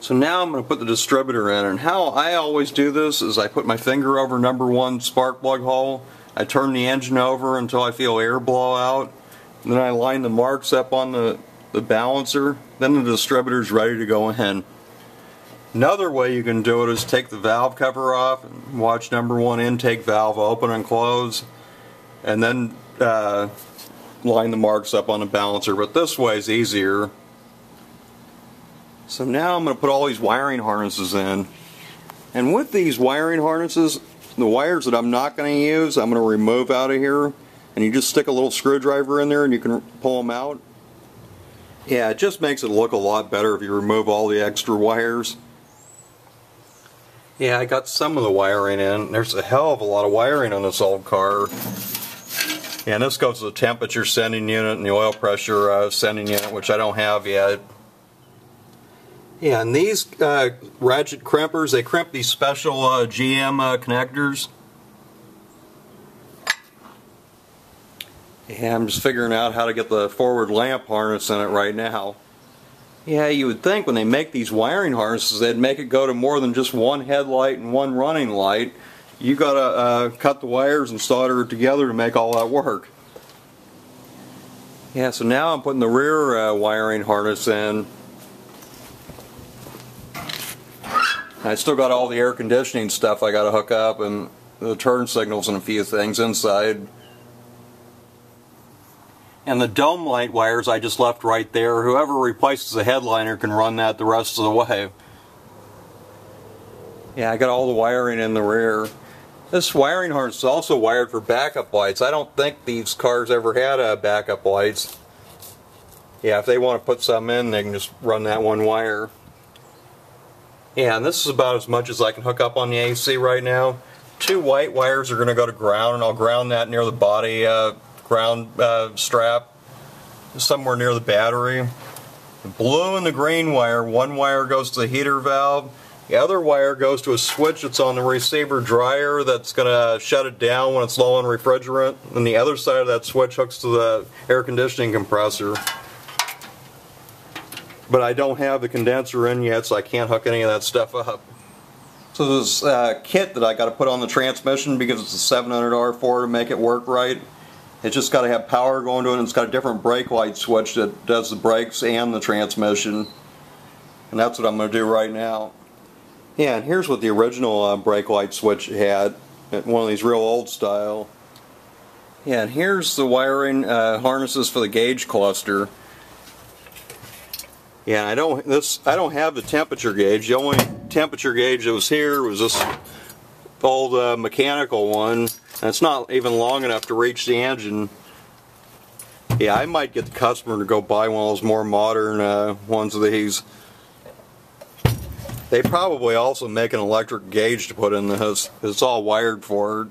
So now I'm going to put the distributor in, and how I always do this is I put my finger over number 1 spark plug hole, I turn the engine over until I feel air blow out, and then I line the marks up on the balancer, then the distributor is ready to go in. Another way you can do it is take the valve cover off and watch number 1 intake valve open and close, and then line the marks up on the balancer, but this way is easier. So now I'm going to put all these wiring harnesses in, and with these wiring harnesses, the wires that I'm not going to use I'm going to remove out of here, and you just stick a little screwdriver in there and you can pull them out. Yeah, it just makes it look a lot better if you remove all the extra wires. Yeah, I got some of the wiring in. There's a hell of a lot of wiring on this old car. Yeah, and this goes to the temperature sending unit and the oil pressure sending unit, which I don't have yet. Yeah, and these ratchet crimpers, they crimp these special GM connectors. Yeah, I'm just figuring out how to get the forward lamp harness in it right now. Yeah, you would think when they make these wiring harnesses they'd make it go to more than just one headlight and one running light. You gotta cut the wires and solder it together to make all that work. Yeah, so now I'm putting the rear wiring harness in. I still got all the air conditioning stuff I gotta hook up, and the turn signals and a few things inside. And the dome light wires I just left right there. Whoever replaces the headliner can run that the rest of the way. Yeah, I got all the wiring in the rear. This wiring harness is also wired for backup lights. I don't think these cars ever had backup lights. Yeah, if they want to put some in, they can just run that one wire. Yeah, and this is about as much as I can hook up on the AC right now. 2 white wires are going to go to ground, and I'll ground that near the body ground strap, somewhere near the battery. The blue and the green wire, one wire goes to the heater valve, the other wire goes to a switch that's on the receiver dryer that's going to shut it down when it's low on refrigerant, and the other side of that switch hooks to the air conditioning compressor. But I don't have the condenser in yet, so I can't hook any of that stuff up. So this kit that I got to put on the transmission, because it's a $700 to make it work right, it's just got to have power going to it, and it's got a different brake light switch that does the brakes and the transmission. And that's what I'm going to do right now. Yeah, and here's what the original brake light switch had, one of these real old style. Yeah, and here's the wiring harnesses for the gauge cluster. Yeah, I don't have the temperature gauge. The only temperature gauge that was here was this old mechanical one, and it's not even long enough to reach the engine. Yeah, I might get the customer to go buy one of those more modern ones of these. They probably also make an electric gauge to put in this. It's all wired for it.